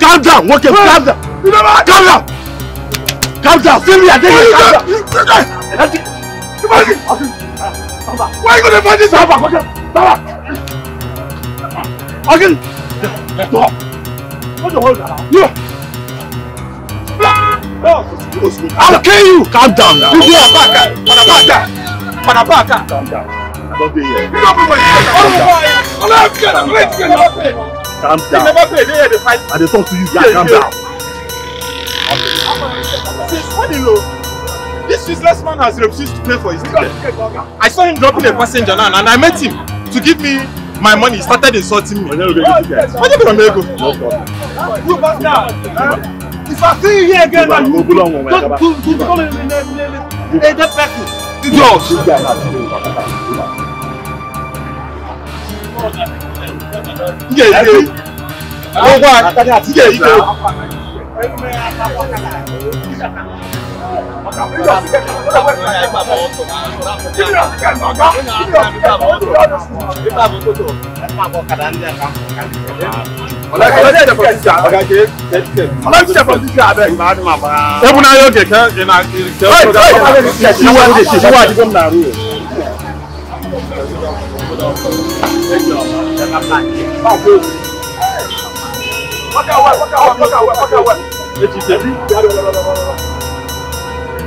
Calm down. Okay, calm down. Calm down. Sylvia, calm down. Why are you going to find this out? Again. Stop. What the hell is that? I'll kill you. Calm down now. You are back. Calm down. I don't be here. Calm down. You never pay. I dey talk to you. Yeah, calm down. What do you know? This useless man has refused to pay for his ticket. I saw him dropping a passenger now, and I met him to give me my money. He started insulting me. What are you going to go? No problem. You bastard! If I see you here again, man, you belong with me.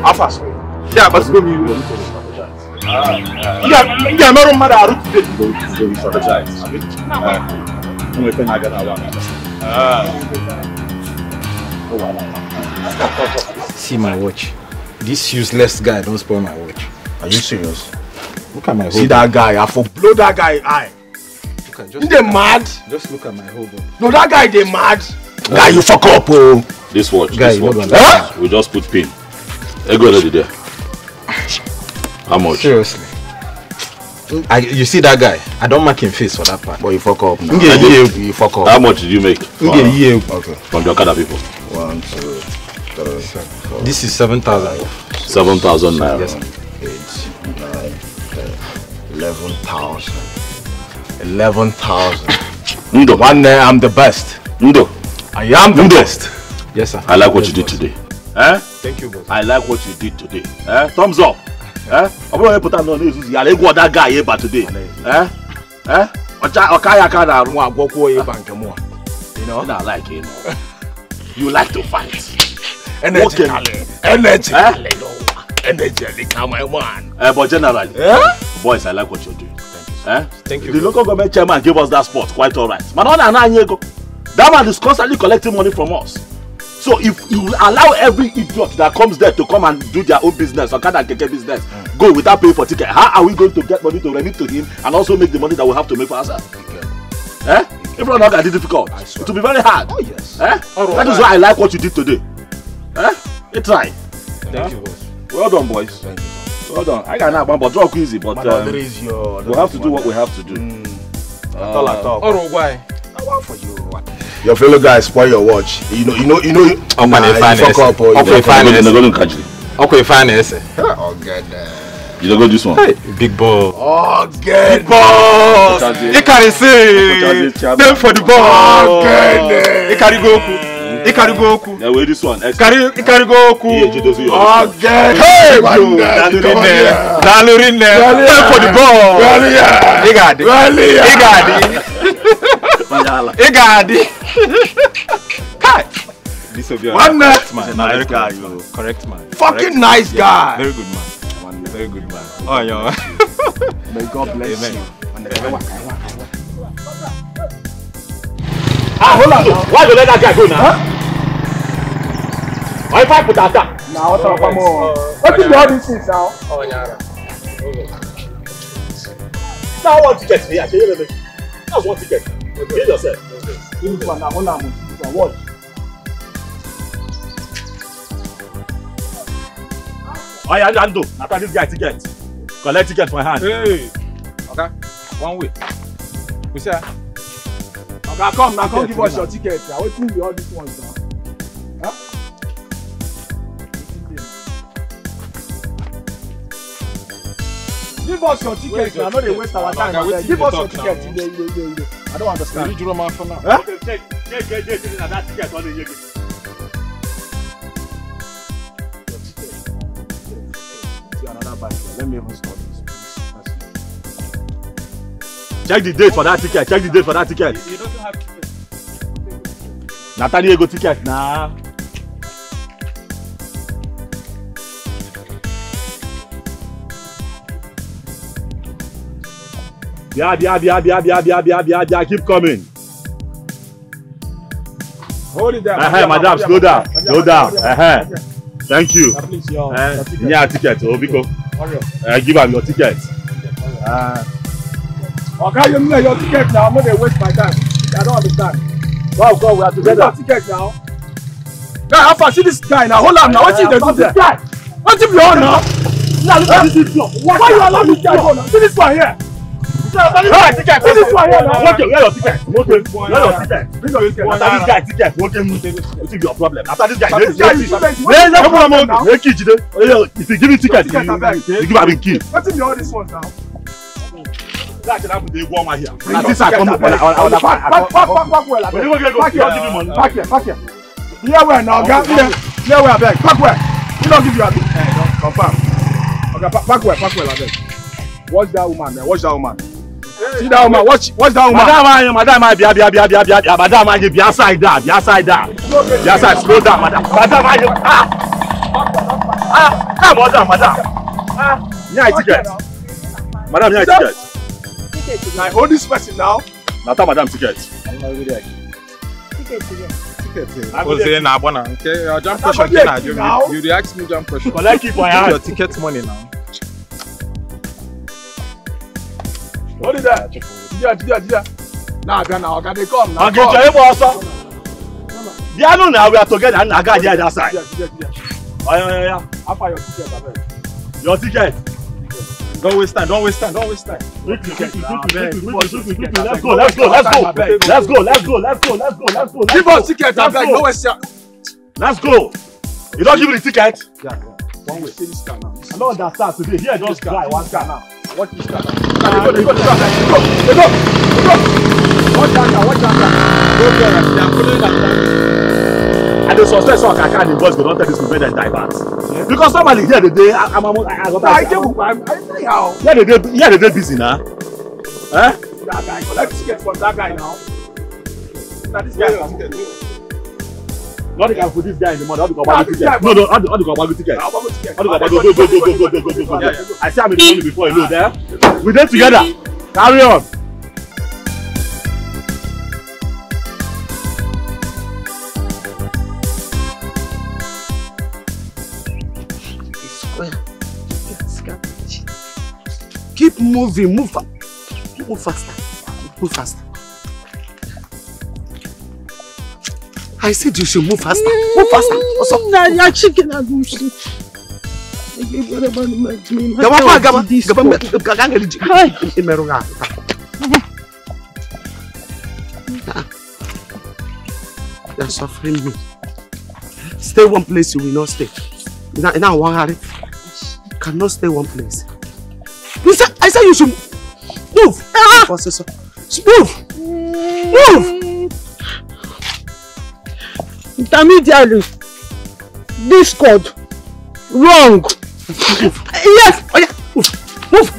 Afas. Yeah, but go me. Yeah, no matter how to do it. See my watch. This useless guy don't spoil my watch. Are you serious? Look at my whole. See that guy? I for blow that guy eye. They mad? Just look at my whole body. No, that guy they mad. Guy, you fuck up, oh. This watch, guy, this watch. Huh? We just put pin. Ego already there. How much? Seriously. You see that guy? I don't mark him face for that part. But you fuck up now. You fuck up. How much did you make? Okay. From the Okada people? 1, 2, 3, 4. This is 7,000. 7,000 naira. Yes, 8, 9, 10, 11,000. 11,000. Ndo. One day I'm the best. Ndo. I am the best. Yes, sir. I like what you did today. Eh? Thank you, boss. I like what you did today. Eh? Thumbs up. Eh? I'm going to put on news. I like what that guy here today. Eh? Eh? You know? I like it. You like to fight. Energy. My man. But generally, boys, I like what you're doing. Thank you. The local government chairman gave us that spot quite alright. That man is constantly collecting money from us. So if you allow every idiot that comes there to come and do their own business or kind of business, go without paying for ticket, how are we going to get money to remit to him and also make the money that we have to make for ourselves? Eh? If not, it's difficult. It will be very hard. Oh yes. Eh? That is why I like what you did today. Eh? It's right. Thank you, boss. Well done, boys. Thank you. Well done. I cannot but drop easy, but we have to do what we have to do. Why? I want for you. Your fellow guys spoil your watch. You know. Fuck up. Okay, fine. Oh god. You don't go this one. Hey, big ball. Oh god. Big balls. You can see. Them for the ball. Oh god. You carry Goku. Yeah, wait this one. Carry Goku. Oh god. Hey, Dalurine. Them for the ball. You got it. Kai. This will be one correct man. Nice guy, correct man. Fucking nice guy. Very good man. Very good man. Oh yeah. May God bless you. Hold on. Why do you let that guy go now? Why if I put that down? Now what's up more? What is all these things now? Oh yeah. Now one ticket me. I tell you. That's one ticket. Get yourself. This one now. What? Oh yeah, Ando. After this guy ticket. Collect ticket for my hand. Hey. Okay. One way. We say. Okay, come give us your ticket. I will see all these ones now. Huh? Give us your ticket. I know they waste our time. Give us your ticket. I don't understand. You man for now. Huh? Check that ticket on the another bike. Let me even stop this. Check the date for that ticket. Check the date for that ticket. He doesn't have ticket. Natalie go ticket. Nah. Yeah. Keep coming. Hold it down. Madam, slow down. Slow down. Thank you. Please, Yeah, ticket. Obiko. Give him your ticket. Okay, you know your ticket now. I'm not going to waste my time. I don't understand. Wow, God, we are together. Ticket now. Guy, how far? See this guy now. Hold on now. What is the this guy? What if you on now? Now look at this video. Why you allow this guy go now? See this one here. See this one here now. Okay, where your ticket? Okay, where your ticket? After this guy ticket, okay, what is your problem? After this guy, if you give me ticket, you give him key. What is all this one now? That can happen to you one here. Pack here. Here where now, here where back. Pack where? You don't give you a big. Confirm. Okay, pack where I beg. Watch that woman, man. Watch that woman. See that woman. Watch that woman. Madam, be outside there. Be outside. Slow down, madam. Come on, madam. Yeah, ticket. Madam, yeah, ticket. Now hold this person now. Not madam ticket. Ticket. I was saying now, okay. Jump question now. You react me jump question. Collect it for your ticket money now. Hold it there. Yeah. Now, they come now. Okay, also. Yeah, no, now we are together and I got the other side. Yeah. After your ticket, I beg. Your ticket. Don't waste time. Let's go. Give us ticket, I beg. No waste time. Let's go. You don't give me the ticket? Yeah. One way. See this car now. I don't understand today. Here, just try one car now. Watch this car now. They go. Watch that car. And the suspect so I can't the boys go don't tell this people that divert. Because somebody here the day I the day busy now. That guy collect ticket from that guy now. Now this guy not the guy for this guy in the money. How do you go ticket? No, how do you go ticket? How do you go? I see I'm in the money before you know there. We did together. Carry on. Keep moving, move faster. I said you should move faster. Move faster. Nah, chicken and goose. You're suffering me. Stay one place, you will not stay. Now, one hurry. Cannot stay one place. I said you should move. Move. Intermediary. Discord. Wrong. Yes. Oh, yeah. Move.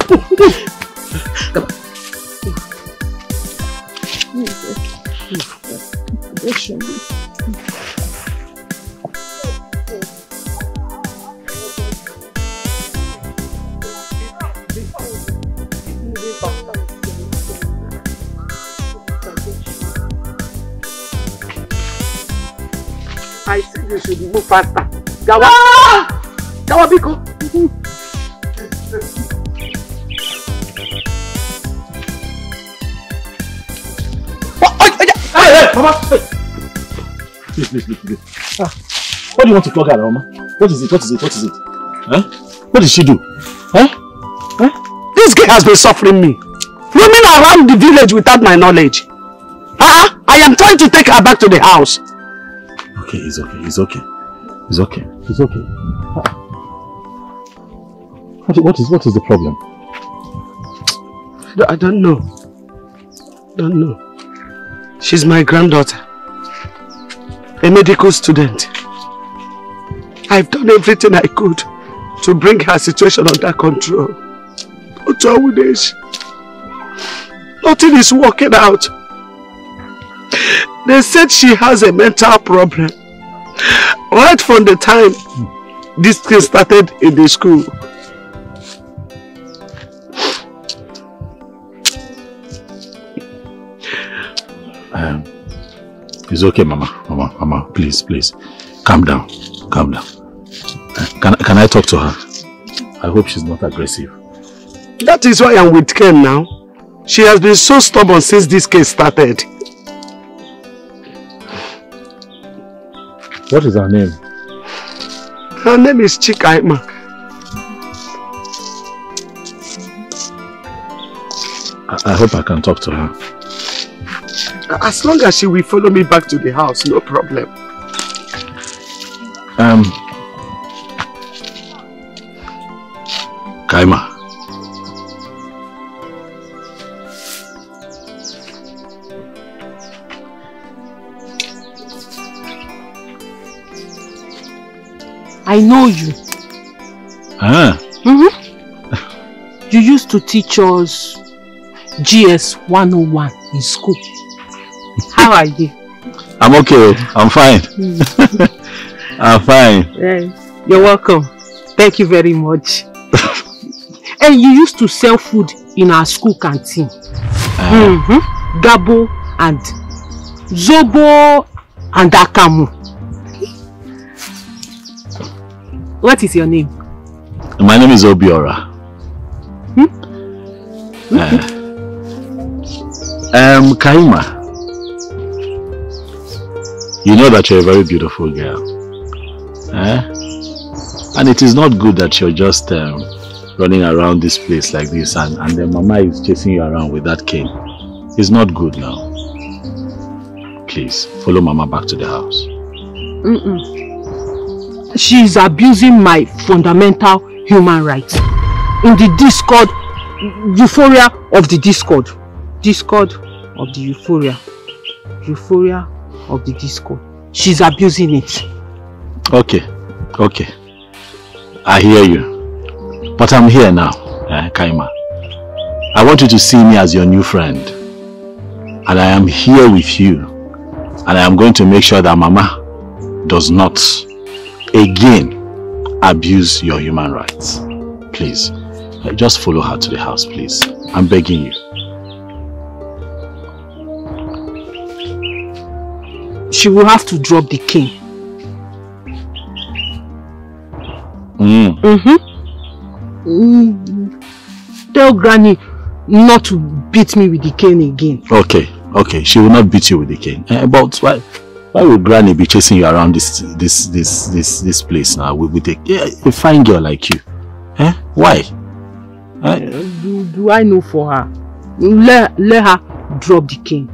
I said you should move faster. Gawa Biko. Hey, Mama. Please. What do you want to talk about, Mama? What is it? Huh? What did she do? Huh? This girl has been suffering me. Roaming around the village without my knowledge. I am trying to take her back to the house. Okay, it's okay. What is the problem? I don't know. Don't know. She's my granddaughter. A medical student. I've done everything I could to bring her situation under control. But nothing is working out. They said she has a mental problem. Right from the time this thing started in the school. It's okay, Mama, please, calm down. Can I talk to her? I hope she's not aggressive. That is why I'm with Ken now. She has been so stubborn since this case started. What is her name? Her name is Chikaima. I hope I can talk to her. As long as she will follow me back to the house, no problem. Kaima. I know you. You used to teach us GS 101 in school. How are you? I'm okay. I'm fine. I'm fine. Yes. You're welcome. Thank you very much. And you used to sell food in our school canteen. Gabo and Zobo and Akamu. What is your name? My name is Obiora. Kaima, you know that you're a very beautiful girl. And it is not good that you're just running around this place like this and then Mama is chasing you around with that cane. It's not good now. Please, follow Mama back to the house. She's abusing my fundamental human rights. In the Discord, euphoria of the Discord. Discord of the euphoria. Euphoria of the Discord. She's abusing it. Okay. I hear you. But I'm here now, Kaima. I want you to see me as your new friend. And I am here with you. And I am going to make sure that Mama does not again abuse your human rights. Please, just follow her to the house, please. I'm begging you. She will have to drop the cane. Tell Granny not to beat me with the cane again. Okay. She will not beat you with the cane. But why would Granny be chasing you around this place now with a fine girl like you? Why? Do I know for her? Let her drop the cane.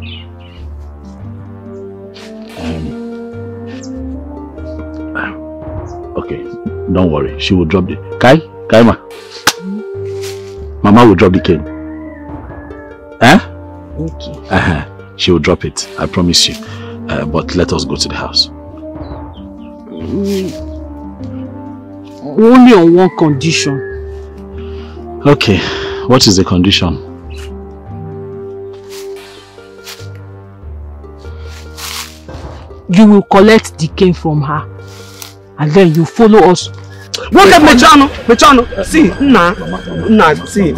Okay, don't worry. She will drop the Kaima. Mama will drop the cane. Okay. She will drop it. I promise you. But let us go to the house. Only on one condition. Okay. What is the condition? You will collect the cane from her. And then you follow us. Look at Mechano. See, see,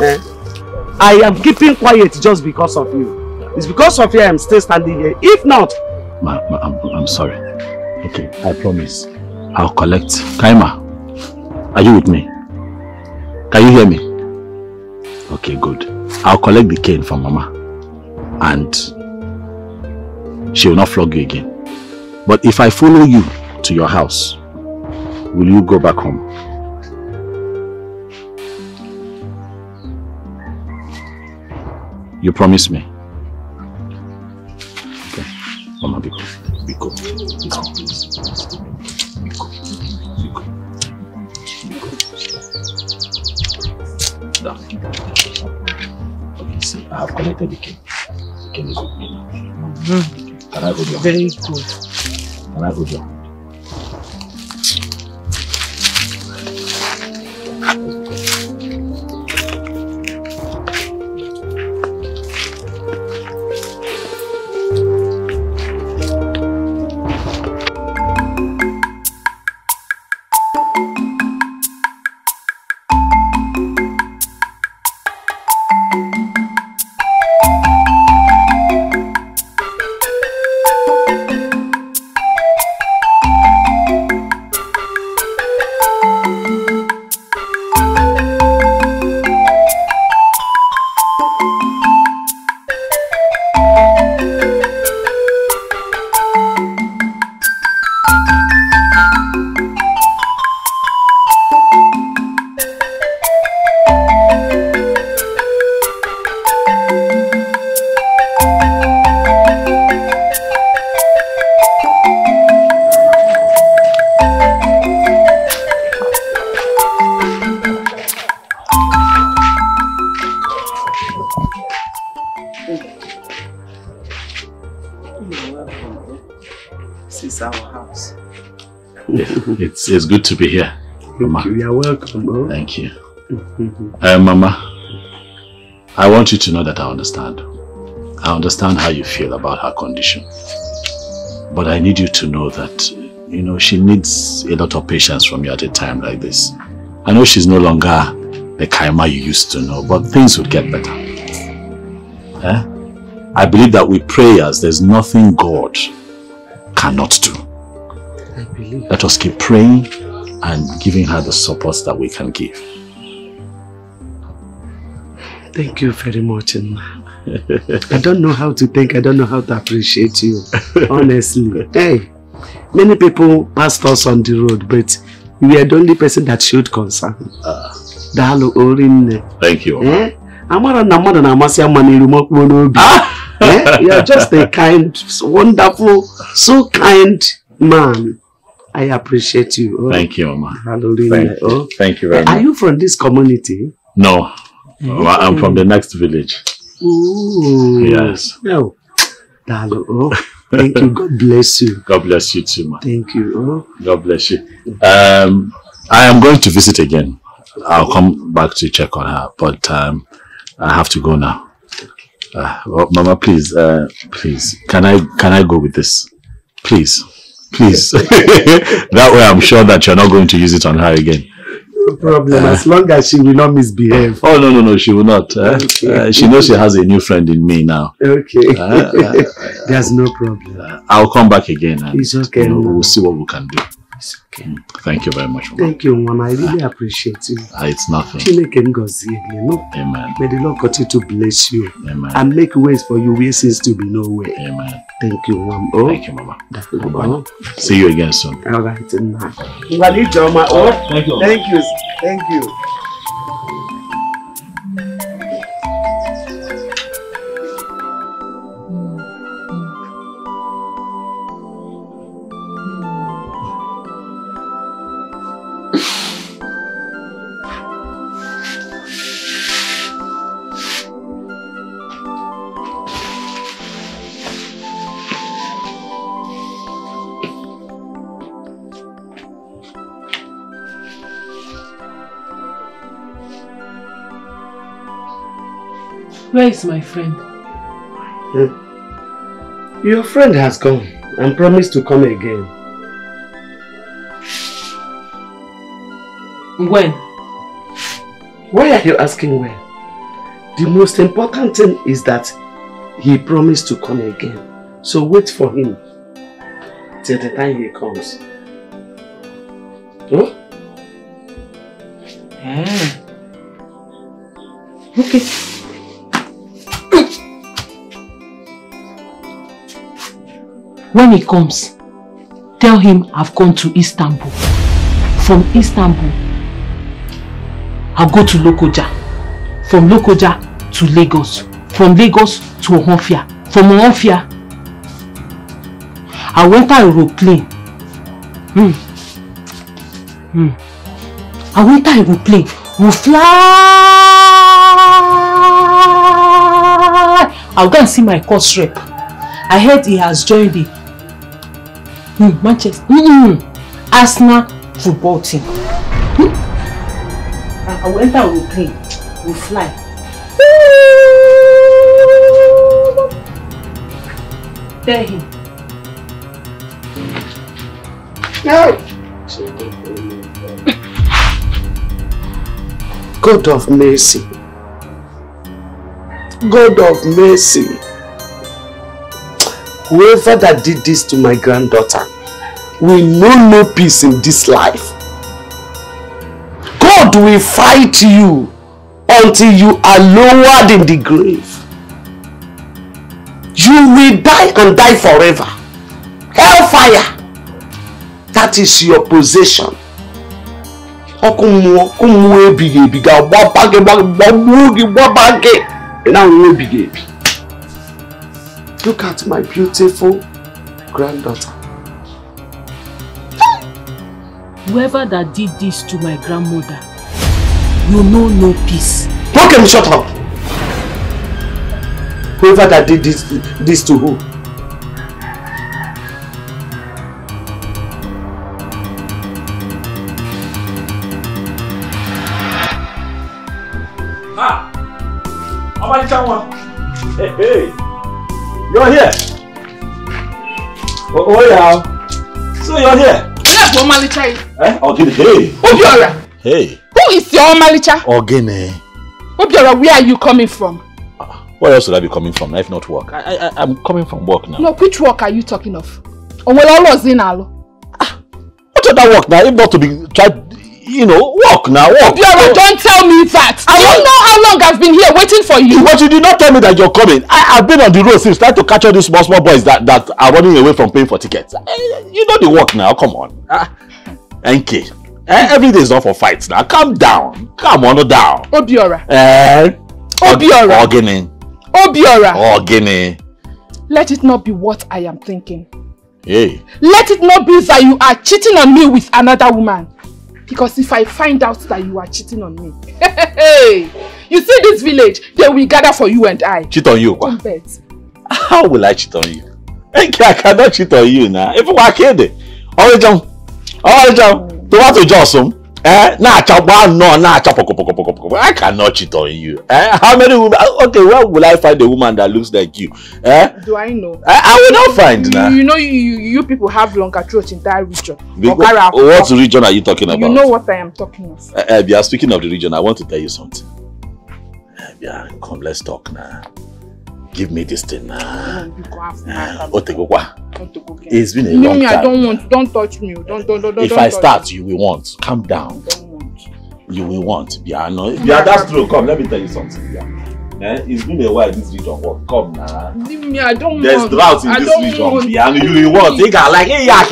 I am keeping quiet just because of you. It's because of you I'm still standing here. If not... I'm sorry. Okay, I promise. I'll collect. Kaima, are you with me? Can you hear me? Okay, good. I'll collect the cane from Mama. And she will not flog you again. But if I follow you to your house, will you go back home? You promise me? Okay. Mama, be cool. Down. Okay, sit. I have collected the cane. The cane is with me now. Can I go down? Very good. Can I go down? It's good to be here, Mama. Thank you. You're welcome, bro. Thank you. Mama, I want you to know that I understand. I understand how you feel about her condition. But I need you to know that, you know, she needs a lot of patience from you at a time like this. I know she's no longer the Kaima you used to know, but things would get better. I believe that with prayers, there's nothing God cannot do. Let us keep praying and giving her the support that we can give. Thank you very much, Nma. I don't know how to thank, I don't know how to appreciate you, honestly. Hey, many people passed us on the road, but you are the only person that showed concern. Thank you. You are just a kind, wonderful, so kind man. I appreciate you. Oh. Thank you, Mama. Thank you very much. Are you from this community? No. I'm from the next village. Ooh. Yes. No. Thank you. God bless you. God bless you too, man. Thank you. God bless you. I am going to visit again. I'll come back to check on her, but I have to go now. Mama, please, can I go with this? Please. That way I'm sure that you're not going to use it on her again. No problem, as long as she will not misbehave. Oh, no, she will not. Okay. She knows she has a new friend in me now. Okay. There's no problem. I'll come back again. And, it's okay. You know, we'll see what we can do. It's okay. Thank you very much, Mama. Thank you, Mama. I really appreciate you. It's nothing. Amen. May the Lord continue to bless you. Amen. And make ways for you where seems to be no way. Amen. Thank you, Mama. Thank you, Mama. See you again soon. All right. Thank you. Thank you. Where is my friend? Your friend has come and promised to come again. When? Why are you asking when? The most important thing is that he promised to come again. So wait for him till the time he comes. Huh? Okay. When he comes, tell him I've gone to Istanbul. From Istanbul, I'll go to Lokoja. From Lokoja to Lagos. From Lagos to Ohofia. From Ohofia, I went on a aeroplane. I went on a aeroplane. We'll fly I'll go and see my course rep. I heard he has joined the Manchester Arsenal football team. And I will enter on the plane. We'll fly. Tell him. No. God of mercy. God of mercy. Whoever that did this to my granddaughter will know no peace in this life. God will fight you until you are lowered in the grave. You will die and die forever. Hellfire. That is your possession. Look at my beautiful granddaughter. Whoever that did this to my grandmother, you know no peace. Okay, shut up. Whoever that did this to who? Hey, you're here. Oh yeah. So you're here. Yes, Omalicha. Eh? Ogene. Hey. Obiora. Hey. Who is your Omalicha? Ogene. Obiora, where are you coming from? Where else would I be coming from? If not work. I'm coming from work now. No, which work are you talking of? What other work now? If not to be work now. Work. Obiora, don't tell me that. I don't know how long I've been here waiting for you. But you did not tell me that you're coming. I've been on the road since trying to catch all these small boys that are running away from paying for tickets. You know the work now. Come on. NK. Every day is not for fights now. Calm down. Calm on down. Obiora. Obiora. Ogene. Obiora. Ogene. Let it not be what I am thinking. Hey. Let it not be that you are cheating on me with another woman. Because if I find out that you are cheating on me, hey, you see this village, they will gather for you and I. Cheat on you? Don't bet. How will I cheat on you? I cannot cheat on you now. If I can't, tomato Johnson. I cannot cheat on you. How many women? Okay, where will I find a woman that looks like you? Do I know? I will not find now. You know, you people have longer throats in that region. What region are you talking about? You know what I am talking of. Yeah, speaking of the region, I want to tell you something. Yeah, come, let's talk now. Give me this thing now. It's been a long time. I don't want. Don't touch me. Don't. If I start, you will want. Calm down. You will want. Yeah, no. Yeah, that's true. Come, let me tell you something. Yeah. It's been a while this region work. Come now. Leave me. I don't There's want. drought in this region. Want. Yeah, and you will want. Think I like, hey, yeah,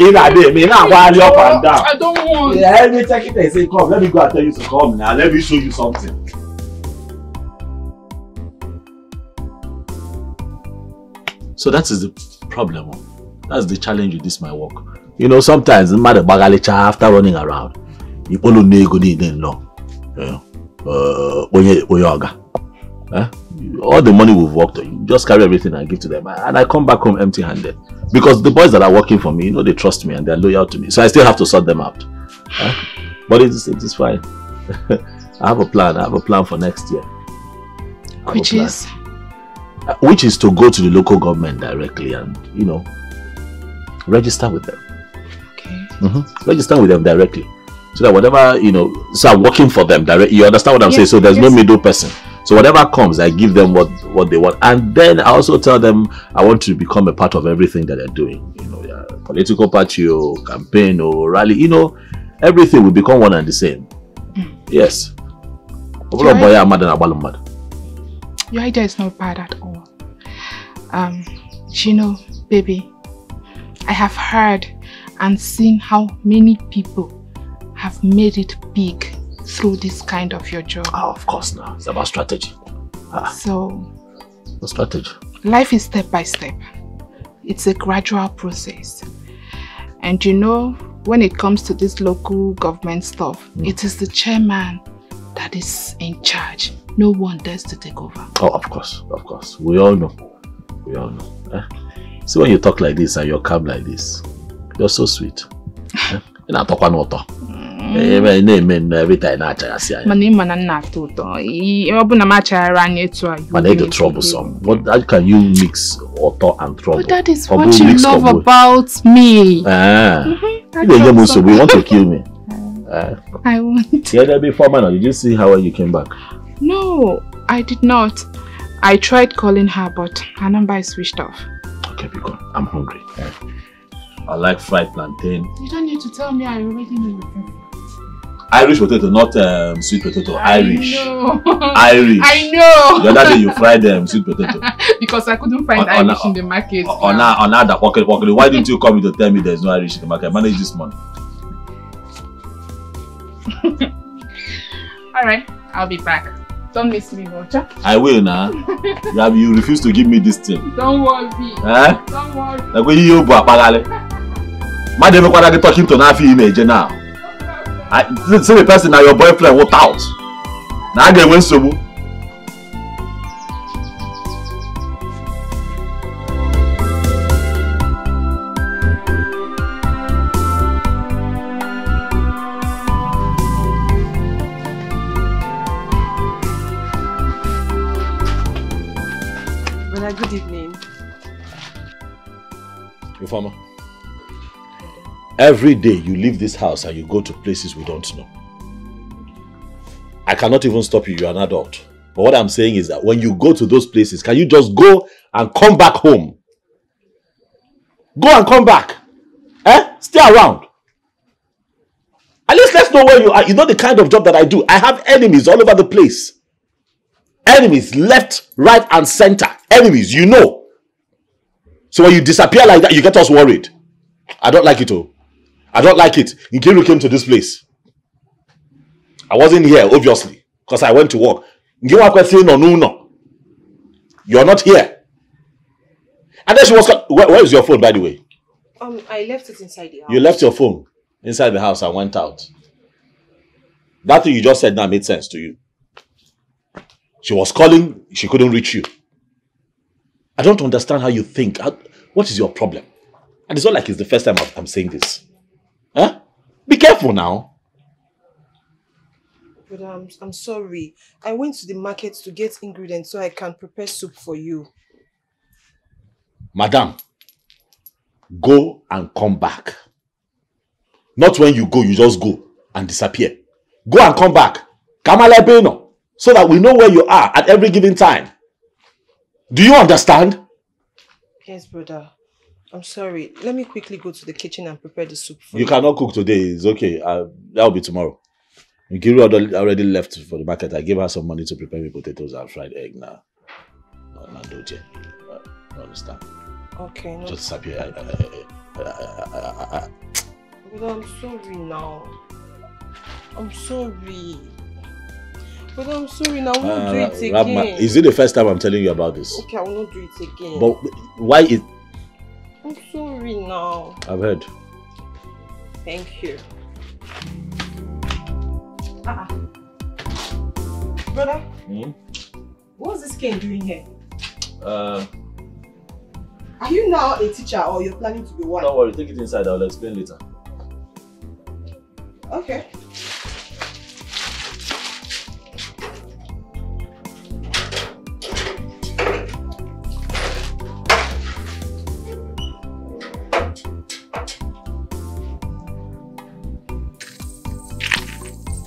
me now while up and down. I don't want. Yeah, let me check it and say, come, let me go and tell you to come now. Let me show you something. So that is the problem. That's the challenge with this my work. You know, sometimes the matter bagalicha after running around, you only need go in law. All the money we've worked, you just carry everything and give to them, and I come back home empty-handed because the boys that are working for me, you know, they trust me and they're loyal to me. So I still have to sort them out. But it's fine. I have a plan. I have a plan for next year. Which is to go to the local government directly and, you know, register with them. Okay. Register with them directly. So that whatever, you know, so I'm working for them directly. You understand what I'm saying? So there's no middle person. So whatever comes, I give them what they want. And then I also tell them I want to become a part of everything that they're doing. You know, yeah, political party or campaign or rally, you know, everything will become one and the same. Yes. Your idea is not bad at all. Chino, baby, I have heard and seen how many people have made it big through this kind of your job. Oh, of course now. It's about strategy. So, the strategy. Life is step by step. It's a gradual process. And you know, when it comes to this local government stuff, it is the chairman That is in charge. No one dares to take over. Oh, of course. We all know. See, when you talk like this and you're calm like this, you're so sweet. You're not talking about every time I see you. My name is not troublesome. How can you mix auto and trouble? But that is what you love about me. You want to kill me? I want. Yeah, there before, man. Did you see how you came back? No, I did not. I tried calling her, but her number is switched off. Okay, be gone. I'm hungry. I like fried plantain. You don't need to tell me. I already know your favorite. Irish potato, not sweet potato. Irish. Irish. I know. The other day you fried sweet potato. Because I couldn't find Irish in the market. On that pocket. Why didn't you come to tell me there's no Irish in the market? Manage this money. Alright, I'll be back. Don't miss me, Roger. I will now. You refuse to give me this thing. Don't worry. Don't worry. Like when you go Madam, what are you talking to Nafi image now? See the person now your boyfriend walked out. Now they went so. Good evening. Informer. Every day you leave this house and you go to places we don't know. I cannot even stop you, you're an adult. But what I'm saying is that when you go to those places, can you just go and come back home? Go and come back. Stay around. At least let's know where you are. You know the kind of job that I do. I have enemies all over the place. Enemies left, right and center. Enemies, you know. So when you disappear like that, you get us worried. I don't like it, oh. I don't like it. Nkiru came to this place. I wasn't here, obviously, because I went to work. You're not here. And then she was... Where is your phone, by the way? I left it inside the house. You left your phone inside the house and went out. That thing you just said now made sense to you. She was calling, she couldn't reach you. I don't understand how you think. What is your problem? And it's not like it's the first time I'm saying this. Huh? Be careful now. But I'm sorry. I went to the market to get ingredients so I can prepare soup for you. Madam, go and come back. Not when you go, you just go and disappear. Go and come back. Kamala Beno. So that we know where you are at every given time. Do you understand? Yes, brother. I'm sorry. Let me quickly go to the kitchen and prepare the soup for you. You cannot cook today. It's okay. That'll be tomorrow. Nkiru already left for the market. I gave her some money to prepare me potatoes and fried egg now. No, don't you understand? Okay. No. Just disappear. Brother, I'm sorry now. I'm sorry. But I'm sorry now, I won't do it again. Is it the first time I'm telling you about this? Okay, I will not do it again. But why is... I'm sorry now. I've heard. Thank you. Brother? What's this cane doing here? Are you now a teacher or you're planning to be one? Don't worry, take it inside, I'll explain later. Okay.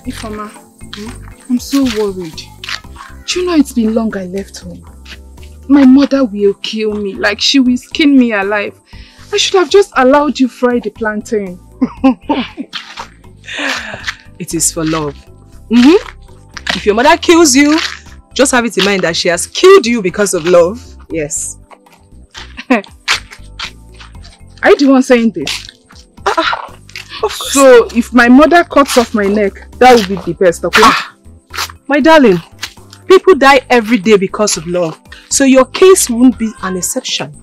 Ifeoma, I'm so worried. Do you know it's been long I left home? My mother will kill me, like she will skin me alive. I should have just allowed you fry the plantain. It is for love. If your mother kills you, just have it in mind that she has killed you because of love. Yes. Are you the one saying this? So, if my mother cuts off my neck, that would be the best, okay? My darling, people die every day because of love. So your case won't be an exception.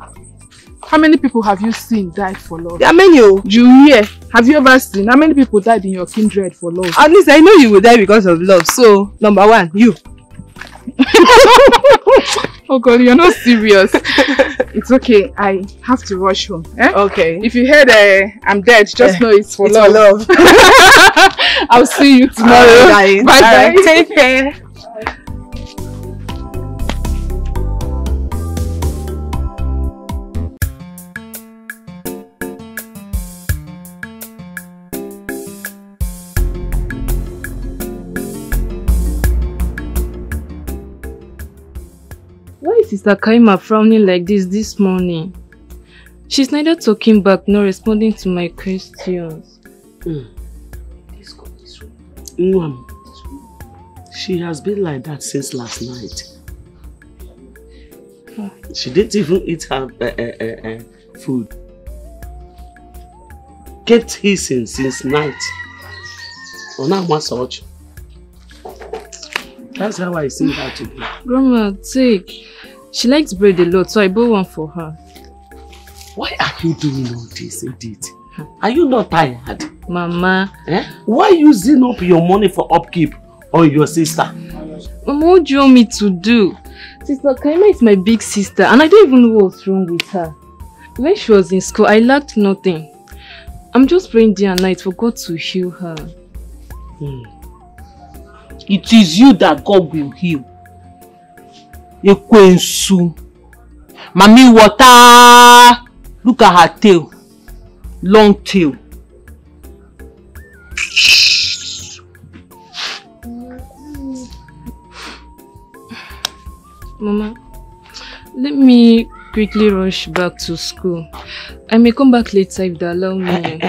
How many people have you seen die for love? There are many. You hear? Have you ever seen how many people died in your kindred for love? At least I know you will die because of love. So, number one, you. Oh God, you're not serious. It's okay. I have to rush home. Eh? Okay. If you heard I'm dead, just know it's for love. For love. I'll see you tomorrow. Bye bye. Take care. Why is Sister Kaima frowning like this morning? She's neither talking back nor responding to my questions. Nwam, she has been like that since last night. She didn't even eat her food. Kept hissing since night. On that one such. That's how I see her today. Grandma, take. She likes bread a lot, so I bought one for her. Why are you doing all this, Edith? Are you not tired? Mama. Why using up your money for upkeep on your sister? Mama, what do you want me to do? Sister Kaima is my big sister and I don't even know what's wrong with her. When she was in school, I lacked nothing. I'm just praying day and night for God to heal her. It is you that God will heal. Ekwensu. Mami water. Look at her tail. Long tail. Mama, let me quickly rush back to school. I may come back later if they allow me.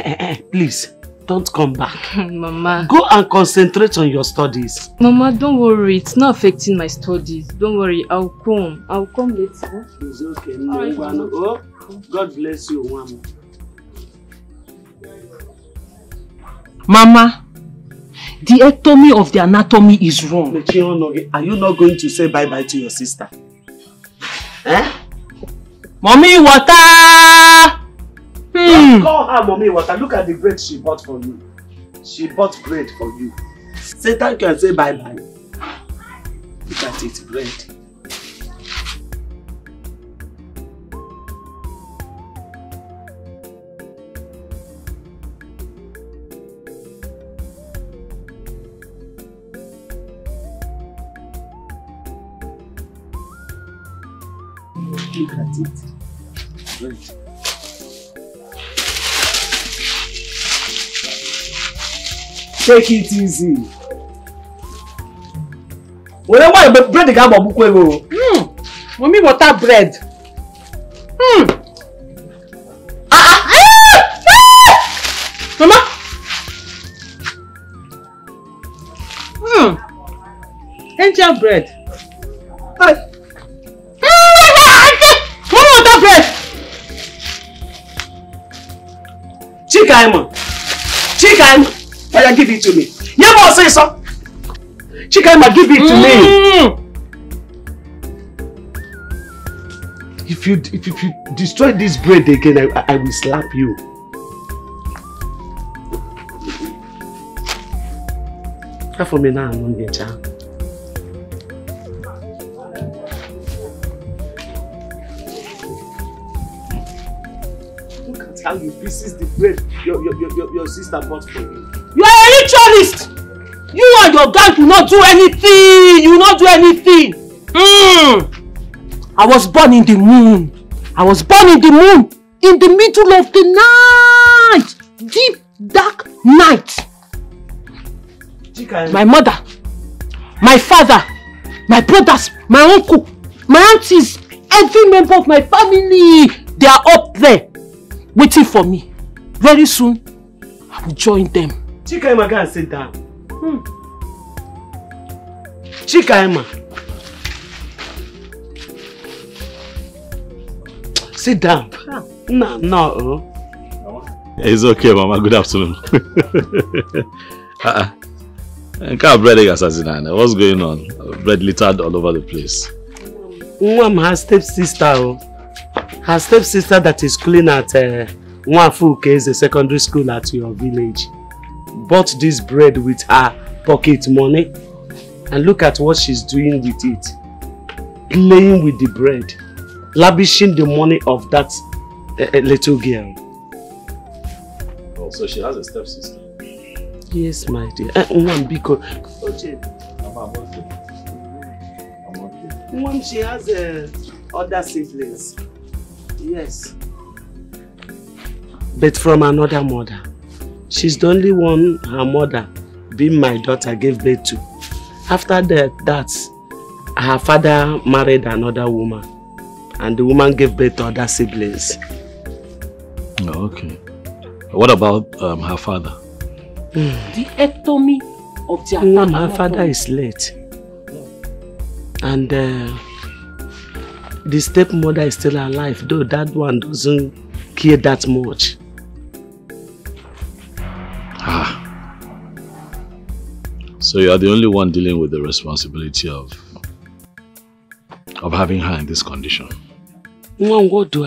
Please, don't come back. Mama. Go and concentrate on your studies. Mama, don't worry. It's not affecting my studies. Don't worry. I'll come. I'll come later. It's okay. Oh, God bless you, Mama. Mama, the ectomy of the anatomy is wrong. Are you not going to say bye-bye to your sister? Mommy, water! Don't call her Mommy Water. Look at the bread she bought for you. She bought bread for you. Say thank you and say bye-bye. Look at it, bread. Look at it. Bread. Take it easy. Whatever bread ga bo bukwe go. Mommy water bread. Mama. Angel bread. Mommy water bread. Chikaima. Oya, give it to me. Never say so. Chikaima, give it to me. If you destroy this bread again, I will slap you. Come for me now, I'm not child. Look at how you pieces the bread your sister bought for you. You are a ritualist. You and your gang will not do anything. You will not do anything. I was born in the moon. In the middle of the night. Deep, dark night. My mother, my father, my brothers, my uncle, my aunties, every member of my family, they are up there waiting for me. Very soon, I will join them. Chikaima, go and sit down. Chikaima. Sit down. No. It's okay, Mama. Good afternoon. What's going on? Bread littered all over the place. Her stepsister. Her stepsister that is schooling at Nwafuke is a secondary school at your village. Bought this bread with her pocket money. And look at what she's doing with it. Playing with the bread. Lavishing the money of that little girl. Oh, so she has a stepsister? Yes, my dear. She has other siblings. Yes. But from another mother. She's the only one her mother, being my daughter, gave birth to. After that, her father married another woman. And the woman gave birth to other siblings. Oh, okay. What about her father? The ectomy of their father. Her father is late. And the stepmother is still alive, though that one doesn't care that much. Ah. So you are the only one dealing with the responsibility of having her in this condition. Mom, what do?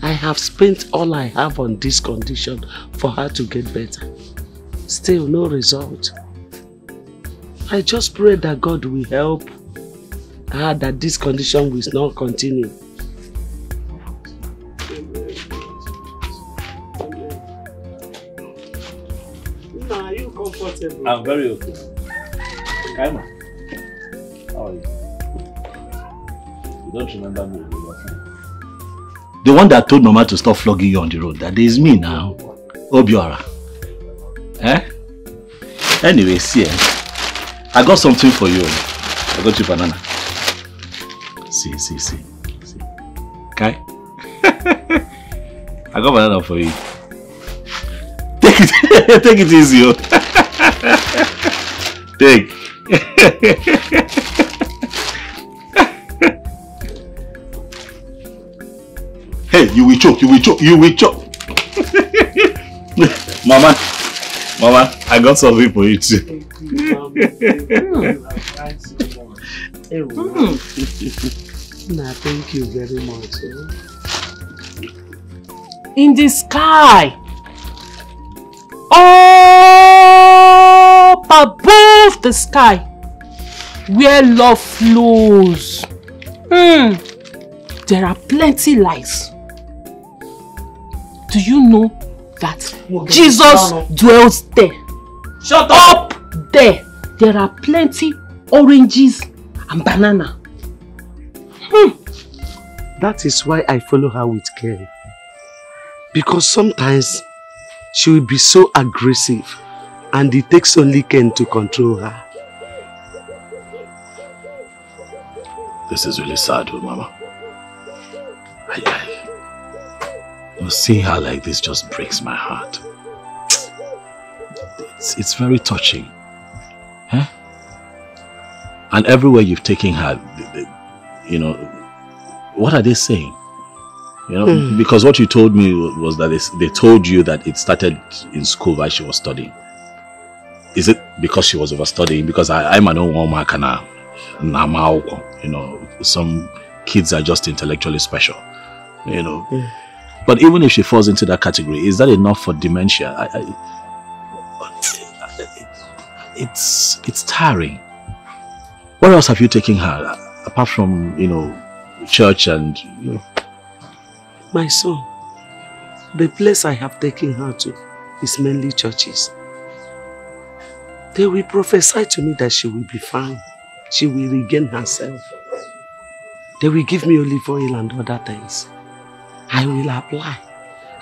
I have spent all I have on this condition for her to get better. Still no result. I just pray that God will help her, that this condition will not continue. Are you comfortable? I'm very okay. Kaima, how are you? You don't remember me? The one that told Mama to stop flogging you on the road, that is me now. Obiora. Eh? Anyway, see, I got something for you. I got you banana. See. Okay? I got banana for you. Take it easy, yo. Take. Hey, you will choke. Mama, I got something for you too. Thank you very much. In the sky, up above the sky, where love flows, there are plenty lights. Do you know that Jesus dwells there? Shut up! There are plenty oranges and banana. That is why I follow her with care. Because sometimes she will be so aggressive and it takes only Ken to control her. This is really sad, Mama. Seeing her like this just breaks my heart. It's very touching. Huh? And everywhere you've taken her, you know, what are they saying? You know, because what you told me was that they told you that it started in school while she was studying. Is it because she was overstudying? Because I'm an old woman, you know, some kids are just intellectually special, you know. But even if she falls into that category, is that enough for dementia? It's tiring. Where else have you taken her apart from, you know, church and, you know? My son, the place I have taken her to is mainly churches. They will prophesy to me that she will be fine. She will regain herself. They will give me olive oil and other things. I will apply.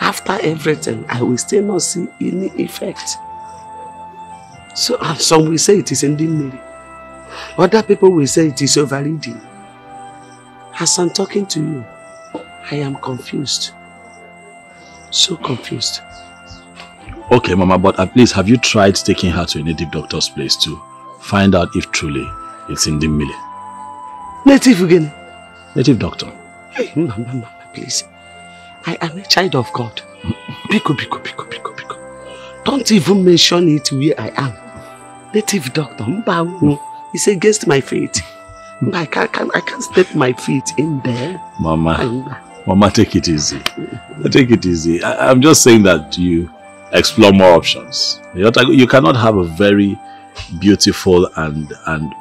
After everything, I will still not see any effect. So, and some will say it is ending. Other people will say it is overeating. As I'm talking to you, I am confused. So confused. Okay, Mama, but at least have you tried taking her to a native doctor's place to find out if truly it's in the Mille? Native again? Native doctor. Hey, Mama, please. I am a child of God. Biko. Don't even mention it where I am. Native doctor, it's against my faith. I can't step my feet in there. Mama, Mama, take it easy. Take it easy. I'm just saying that you explore more options. You cannot have a very beautiful and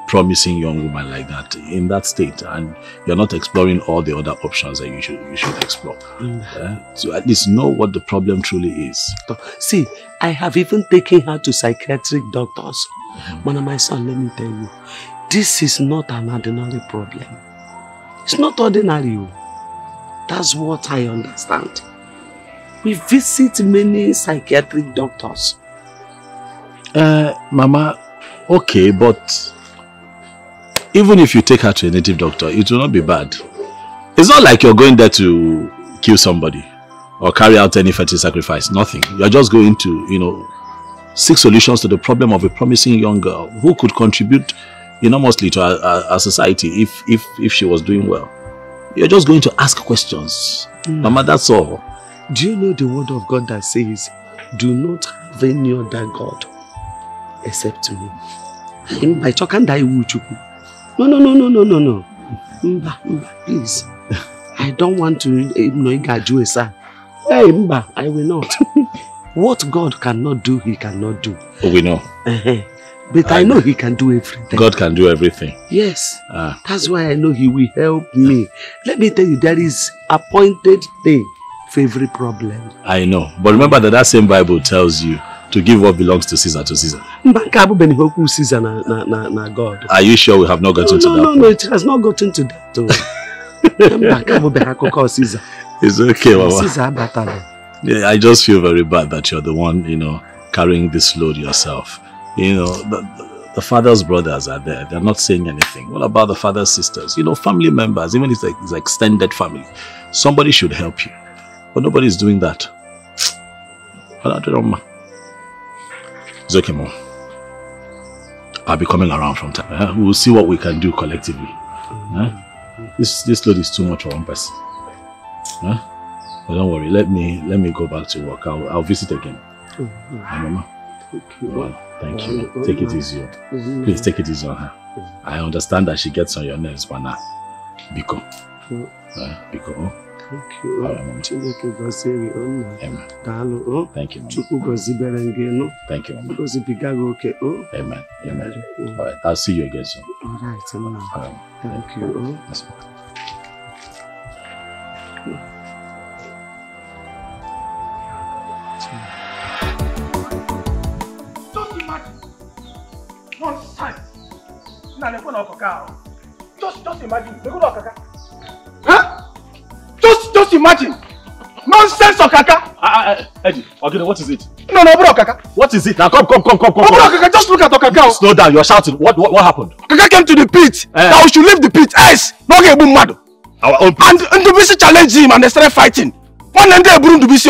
promising young woman like that in that state, and you're not exploring all the other options that you should explore. To at least know what the problem truly is. See, I have even taken her to psychiatric doctors. Mama, my son, let me tell you, this is not an ordinary problem. It's not ordinary. That's what I understand. We visit many psychiatric doctors. Mama, okay, but even if you take her to a native doctor, it will not be bad. It's not like you're going there to kill somebody or carry out any fetish sacrifice. Nothing. You're just going to, seek solutions to the problem of a promising young girl who could contribute enormously to our society if she was doing well. You're just going to ask questions. Mama, that's all. Do you know the word of God that says, do not have any other God except me? No. Mba, please. I don't want to you, sir. Hey, Mba, I will not. What God cannot do, he cannot do. Oh, we know. But I know he can do everything. God can do everything. Yes. That's why I know he will help me. Let me tell you, there is appointed day for every problem. I know. But remember that same Bible tells you to give what belongs to Caesar to Caesar. Caesar na God. Are you sure we have not gotten to that? No, it has not gotten to that. Caesar. It's okay, Mama. Caesar. Yeah, I just feel very bad that you're the one, carrying this load yourself. The father's brothers are there. They're not saying anything. What about the father's sisters? Family members, even if it's extended family. Somebody should help you. But nobody's doing that. It's okay, Mom. I'll be coming around from time. We'll see what we can do collectively. This load is too much for one person. But don't worry, let me go back to work. I'll visit again. Mama. Thank you. Take it easy. Please take it easy on her. I understand that she gets on your nerves, but now, Biko. Biko. Thank you. Amen. Thank you, Mama. Thank you, Mama. Amen. Amen. All right. I'll see you again soon. All right, Mama. Thank you. Yes, Just imagine. Huh? Just imagine. Nonsense, Okaka. Eddie, okay, what is it? No, bro, Okaka. What is it? Now come. Bro, Okaka, just look at Okaka. Slow down, you're shouting. What happened? Okaka came to the pit. That we should leave the pit. Yes, no get boom mad. Our own pit. And Ndubisi challenged him and they started fighting. One day Ndubisi.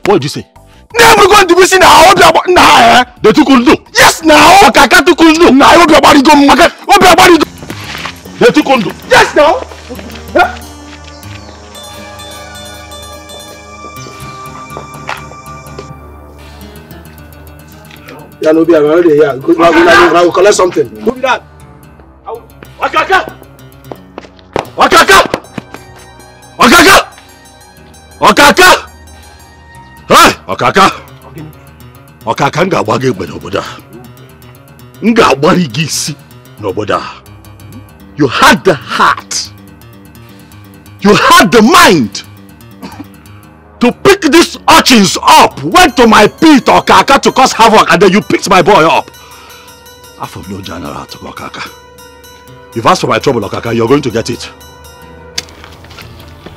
What did you say? Never going to be seen now. They took Undu. Yes, now. Okaka took Undu. Now, I hope your body go. They took Undu. Yes, now. Yeah, no, I'm already here. I will collect something. Who be that? Okaka! Hey, Okaka! Okaka nga gbage egbe n'obodo a. Nga agbari gị isi n'obodo a. You had the heart. You had the mind to pick these urchins up. Went to my pit, Okaka, to cause havoc, and then you picked my boy up. I'm from no general to Okaka. You've asked for my trouble, Okaka. You're going to get it.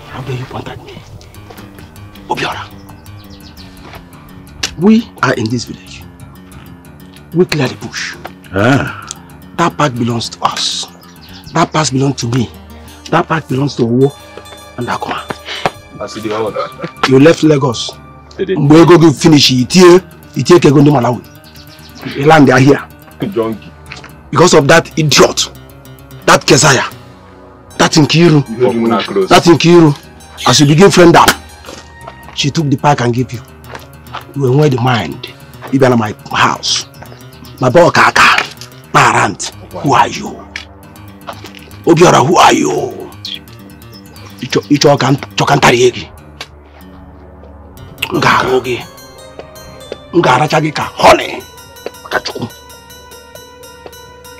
How dare you point at me? Obiora. We are in this village. We clear the bush. That part belongs to us. That part belongs to me. That part belongs to Owo and Akuma. You left Lagos. We go to finish it here. You land there here. Because of that idiot. That Kezaya. That Nkiru. As you begin friend up, she took the pack and gave you. You were in the mind. You been at my house. My boy Kaka. Parent. Who are you? Obiora, who are you? Icho chokantari Ngarogi. Ngarachagi ka honey. Kachuku.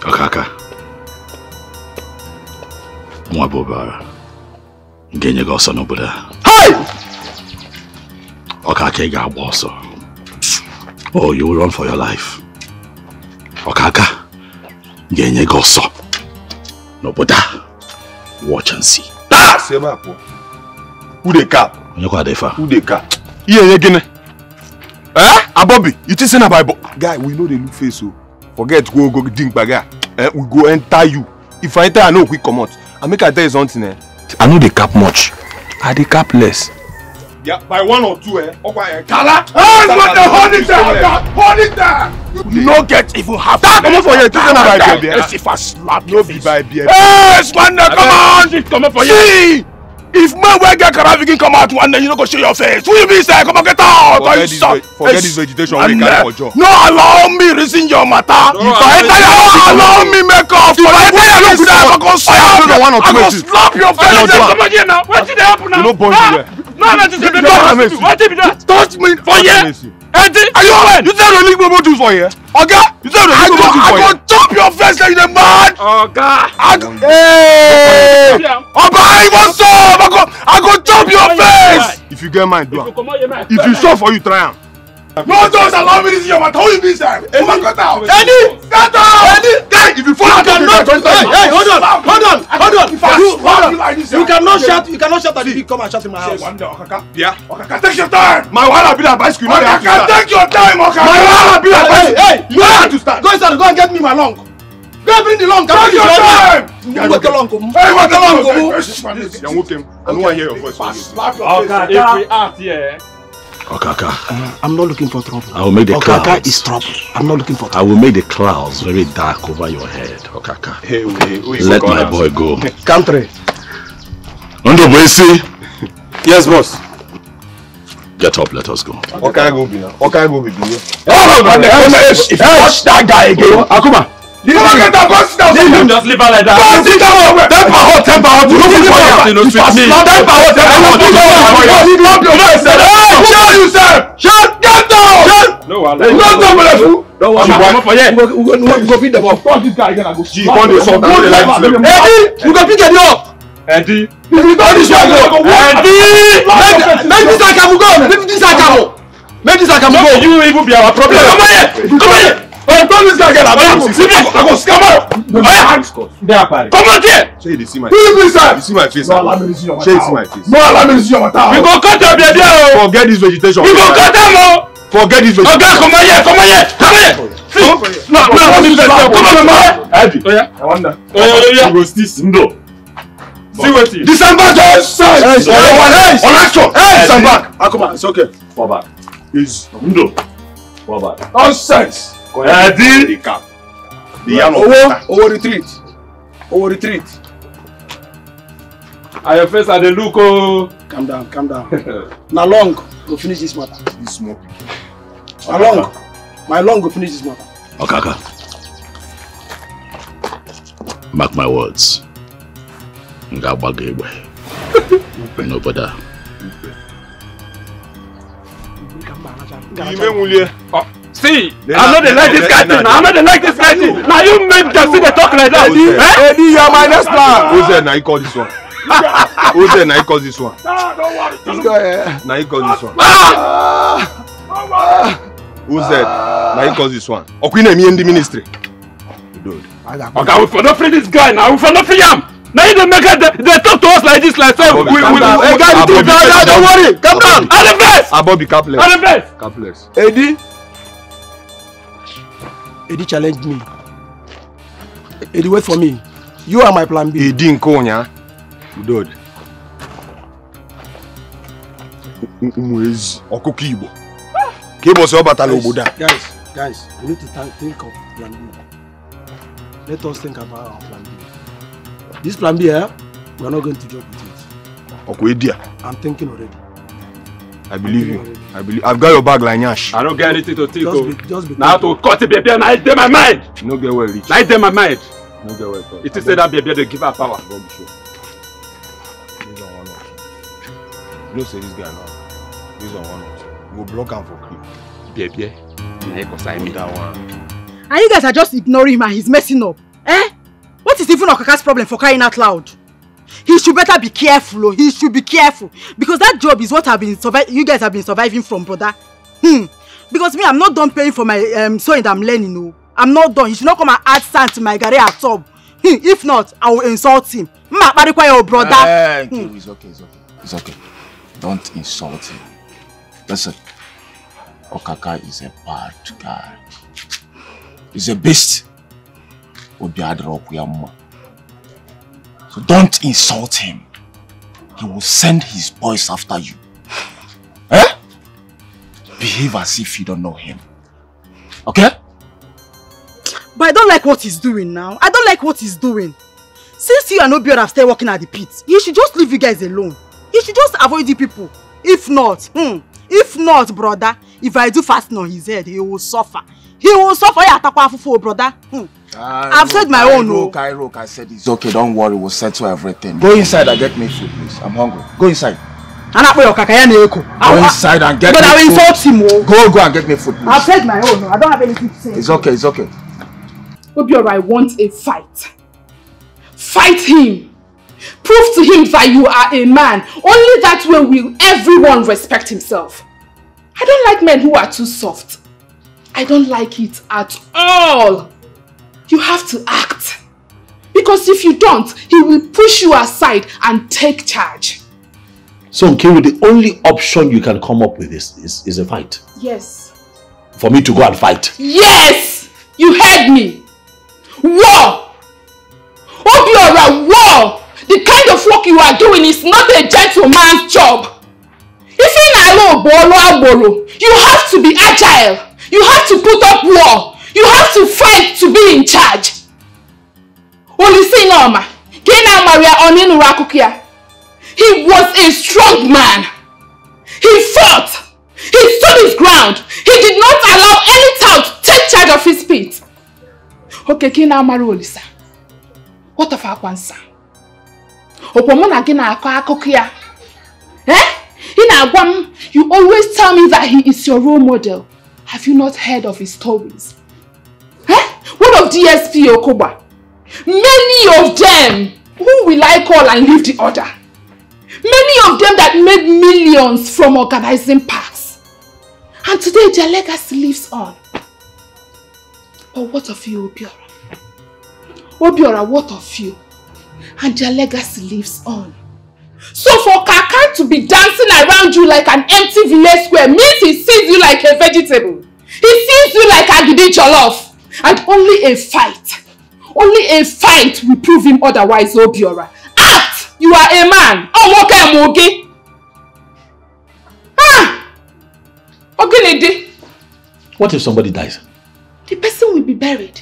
Okaka. Mwabobara. Ngenye gosa no buda. Hey! Okaka ga bosso. Oh, you will run for your life. Okaka. Ngenye gosa. No buda. Watch and see. Ah! Semapo. Who the cap? Who the cap? Yeah, again. Eh? Abobi, you think say na Bible? Guy, we know the look face so. Forget go drink baga. We go enter you. If I enter, I know quick come out. I make I tell you something. I know they cap much. I dey cap less. Yeah, by 1 or 2, okay. Kala! Hey, what the hold it there! Hold it there! You no get even half. Come on for you. Think say na Bible. Let's see if I slap no be by beer. Hey, Spanner, come on! Come on for you. See! If man will get Karavikin come out one day, you don't go show your face. Who you be say? Come on, get out! Forget this vegetation we carry for jaw. No, allow me reason your matter. If I enter you, allow me make up. If I enter you, I go slap you. I go slap your face. Come on here now. What did happen now? You no point here. No, that is the what did that? Touch me for here. Eddie, are you alright? You said the league do for here. Okay? You said the league do for here. I go chop your face like the man. Okay. Hey! Oba, what's up? I go chop your face. If you get mine, do it. If you show for you, try am. No, don't allow me to see your mouth. How you be there? Come on, cut out. Eddie! Cut out! Eddie! Guy, if you fall out, hey, hold on. You cannot shout at the big. Come and shout in my house. Yeah. Okay, take your time. My wahala be like bicycle. Okay, take your time, okay. My wahala be like bicycle. Hey, you have to start. Go inside, go and get me my long. Go and bring the long. Take your time. What the long? Hey, what the long? Young Wokem, I don't want to hear your voice. Okay, if we act here. Okaka. I'm not looking for trouble. I will make the Okaka clouds. is trouble. I'm not looking for I will make the clouds very dark over your head, Okaka. Hey, let my boy go. country. Undo Boisi. Yes, boss. Get up, let us go. Okay, go be now. Okay, go be. Oh, man, if you watch that guy again, Akuma. You don't get that boss down. You just leave her like that. Boss, sit down. Temper hot. You don't for you. Temper hot. Stop your voice. Hey, show yourself. Shut. Get down. No, don't talk with us. Don't worry. Come for here. We go feed the ball. Fuck this guy again. I go. She want to sort out the lights. Eddie, you go pick it up. Eddie. If you don't this one go. Eddie. Make this Akamu go. Make this Akamu. Make this Akamu go. You even be our problem. Come here. Come here. I told this guy again. I go scam out. Come on here. Say you see my face. You see my face. No, allow me to see your matter. Say you see my face. No, allow me to see your matter. We go cut your beard. Forget this vegetation. We go cut them. Forget this vegetation. Okay, come on here. Come here. No, come on, man. Eddie. Oh yeah. I wonder. Oh yeah. You go still no. See what it is. December just on action. December. Akuma, it's okay. Fall back. Is no. Fall back. Nonsense. Eddie. The cap. The yam of retreat. Retreat. Are your face at the look? Oh. Calm down. Now long, go finish this matter. This smoke. My long go finish this matter. Okaka. Mark my words. Ngabagwe. No brother. See, I'm not like this guy thing. Now you make them see the talk like that. Eddie, you are my next plan. Who said now you call this one? Who said now you call this one? No, don't worry. This guy. Now you call this one. Who said now you call this one? Okwina me in the ministry. Dude. Okay, we for not free this guy now. We for not free him. Now you don't make it. They talk to us like this, like so. We don't worry. Come down. At the best. Abobi capless. At the best. Capless. Eddie challenged me. Eddie, wait for me. You are my plan B. Eddie Nkonya. Dude. Umwezi. Okuki Igbo. Kibo se obatala oboda. Guys, we need to think of plan B. Let us think about our plan B. This plan B, we are not going to joke with it. Okwedia. I'm thinking already. I believe you. I've got your bag like Nyash. I don't get anything to think. Just be now to cut the baby and I in my mind. No get well rich. I in my mind. No get well. It is said that baby they give her power. You don't say this guy now. This one one. We'll block him for creep. Baby. That one. And you guys are just ignoring him and he's messing up. Eh? What is even Okaka's problem for crying out loud? He should better be careful. Oh. He should be careful. Because that job is what you guys have been surviving from, brother. Because me, I'm not done paying for my sewing that I'm learning. No. I'm not done. He should not come and add sand to my garage at all. If not, I will insult him. Brother. It's okay. It's okay. Don't insult him. Listen, Okaka is a bad guy. He's a beast. So don't insult him. He will send his boys after you. Eh? Behave as if you don't know him. Okay? But I don't like what he's doing now. I don't like what he's doing. Since you and Obiora have started working at the pit, he should just leave you guys alone. He should just avoid the people. If not, brother, if I do fasting on his head, he will suffer. He will suffer, brother. I've said my own. I said it's okay, don't worry, we'll settle everything. Go inside and get me food, please. I'm hungry. Go inside. Go inside and get me food. But I will insult him. Go and get me food, please. I've said my own. I don't have anything to say. It's okay. Obiora wants a fight. Fight him. Prove to him that you are a man. Only that way will everyone respect himself. I don't like men who are too soft. I don't like it at all. You have to act. Because if you don't, he will push you aside and take charge. So, Nkiru, the only option you can come up with is a fight. Yes. For me to go and fight. Yes! You heard me. War! Obiora, war! The kind of work you are doing is not a gentleman's job. If you have to be agile. You have to put up war. You have to fight to be in charge. He was a strong man. He fought. He stood his ground. He did not allow any town to take charge of his feet. Okay, Kina Marolisa. What of Akwansa? You always tell me that he is your role model. Have you not heard of his stories? What of DSP Okoba? Many of them. Who will I call and leave the order? Many of them that made millions from organizing parks. And today their legacy lives on. But what of you, Obiora? Obiora, what of you? And their legacy lives on. So for Kaka to be dancing around you like an empty village square means he sees you like a vegetable. He sees you like Agidi Jollof. And only a fight will prove him otherwise, Obiora. Act! You are a man. What if somebody dies? The person will be buried.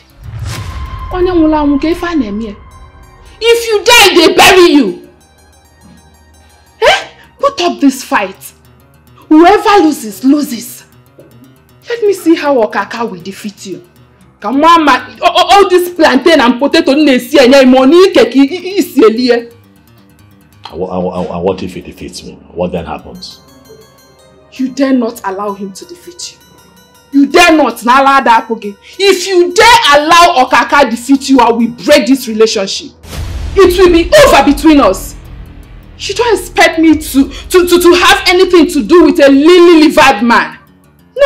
If you die, they bury you. Put up this fight. Whoever loses, loses. Let me see how Okaka will defeat you. Come on, man. All this plantain and potato money. And what if he defeats me? What then happens? You dare not allow him to defeat you. You dare not. If you dare allow Okaka defeat you, I will break this relationship. It will be over between us. You don't expect me to have anything to do with a lily-livered man.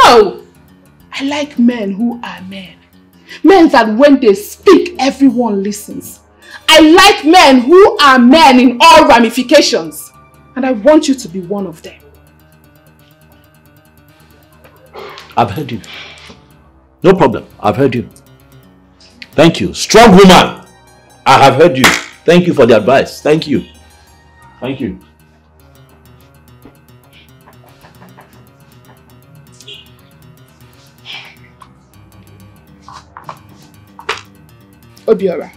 No. I like men who are men. Men that when they speak, everyone listens. I like men who are men in all ramifications. And I want you to be one of them. I've heard you. No problem. I've heard you. Thank you. Strong woman. I have heard you. Thank you for the advice. Thank you. Thank you. Obiora,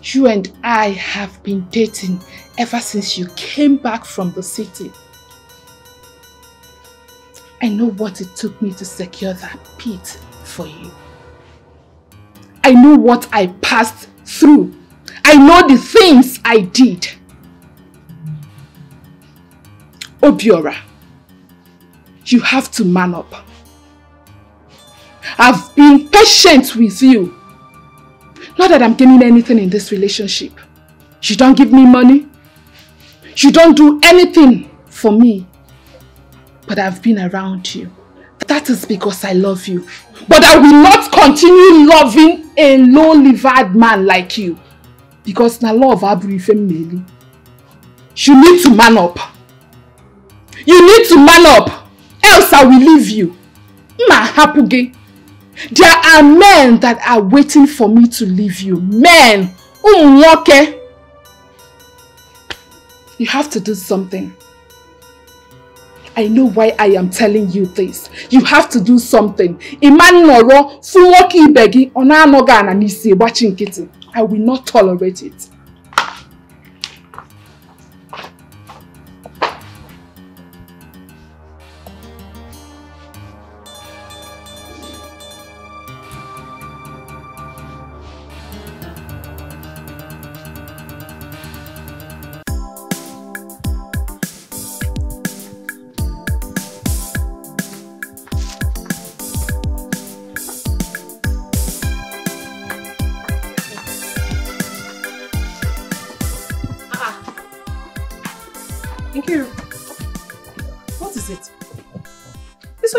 you and I have been dating ever since you came back from the city. I know what it took me to secure that pit for you. I know what I passed through. I know the things I did. Obiora, you have to man up. I've been patient with you. Not that I'm gaining anything in this relationship. You don't give me money. You don't do anything for me. But I've been around you. That is because I love you. But I will not continue loving a low-livered man like you. Because na love abrife meli. You need to man up. You need to man up. Else I will leave you. Ma hapuge. There are men that are waiting for me to leave you. Men. Okay. You have to do something. I know why I am telling you this. You have to do something. Iman noro fuwoki ibegi ona anoga na nisi watching kitten. I will not tolerate it.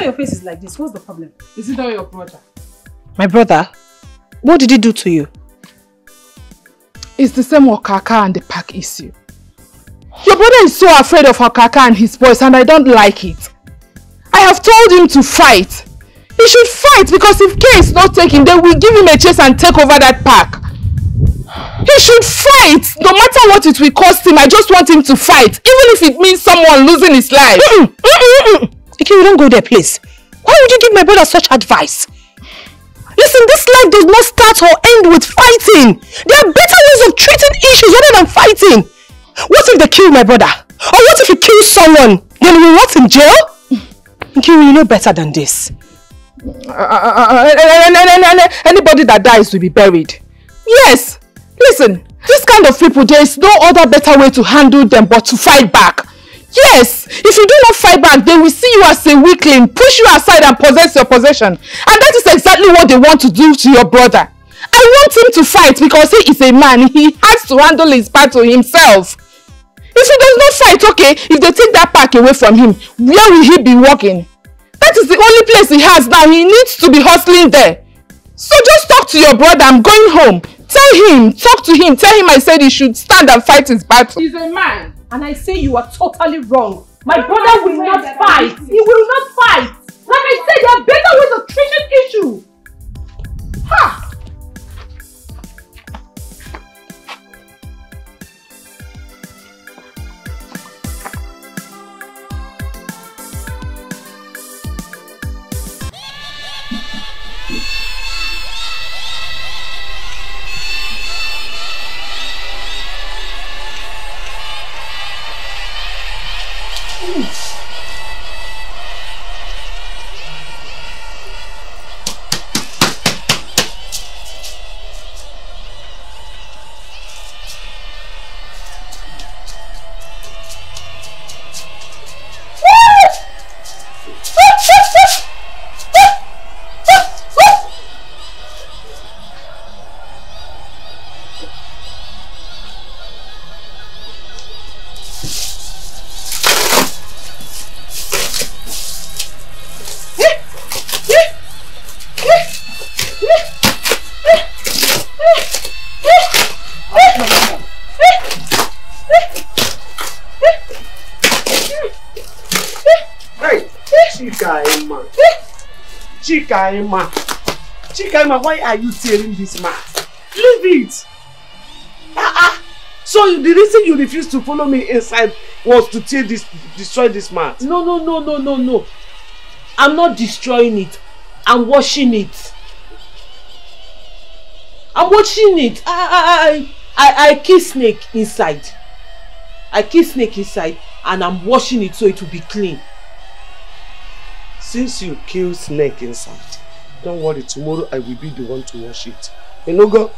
Your face is like this. What's the problem? Is it not your brother? My brother? What did he do to you? It's the same Okaka and the pack issue. Your brother is so afraid of Okaka and his boys, and I don't like it. I have told him to fight. He should fight, because if K is not taken, then we give him a chase and take over that pack. He should fight, no matter what it will cost him. I just want him to fight, even if it means someone losing his life. Okay, we don't go there, please. Why would you give my brother such advice? Listen, this life does not start or end with fighting. There are better ways of treating issues rather than fighting. What if they kill my brother? Or what if he kills someone? Then we rot in jail? Okay, you know better than this. Anybody that dies will be buried. Yes. Listen, this kind of people, there is no other better way to handle them but to fight back. Yes, if you do not fight back, they will see you as a weakling, push you aside and possess your possession. And that is exactly what they want to do to your brother. I want him to fight because he is a man. He has to handle his battle himself. If he does not fight, okay, if they take that pack away from him, where will he be walking? That is the only place he has now. He needs to be hustling there. So just talk to your brother. I'm going home. Tell him, talk to him. Tell him I said he should stand and fight his battle. He's a man. And I say you are totally wrong. My brother will not fight. He will not fight. Like I said, there are better ways of treating issue. Ha! Chikaima, why are you tearing this mat? Leave it! So the reason you refused to follow me inside was to destroy this mat? No. I'm not destroying it. I'm washing it. I'm washing it. I kill snake inside. I kill snake inside and I'm washing it so it will be clean. Since you kill snake inside, don't worry, tomorrow I will be the one to wash it. Enogo,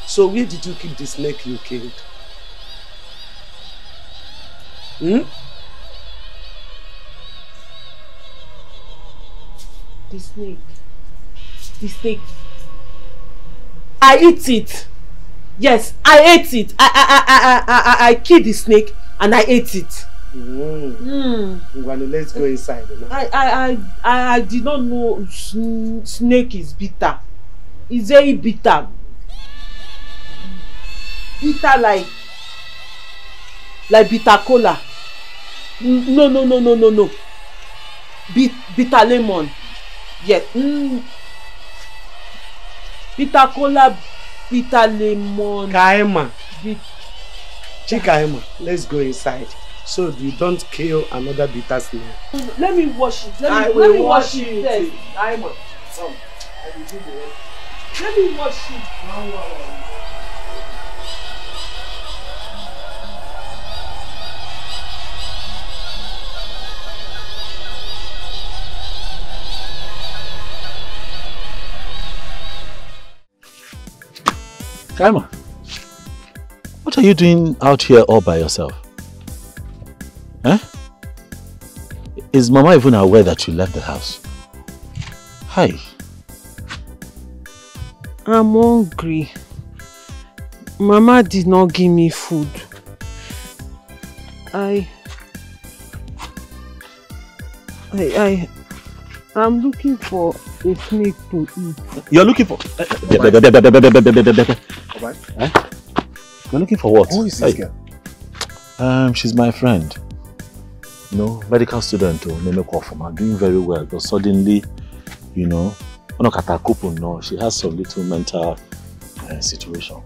so where did you keep the snake you killed? The snake. The snake. I eat it. Yes, I ate it. I killed the snake and I ate it. Let's go inside. I did not know snake is bitter. It's very bitter. Bitter like bitter cola. No. Bitter lemon. Yes. Bitter cola, bitter lemon. Kaima. Chikaima, let's go inside. So you don't kill another bitter snake. Let me wash it. Let me wash it first. Kaima. Come. I will do the rest. Let me wash it. Kaima, what are you doing out here all by yourself? Huh? Is Mama even aware that you left the house? Hi. I'm hungry. Mama did not give me food. I'm looking for a snake to eat. You're looking for... You're looking for what? Who is this girl? She's my friend. No, medical student. I'm doing very well, but suddenly, you know, she has some little mental situation.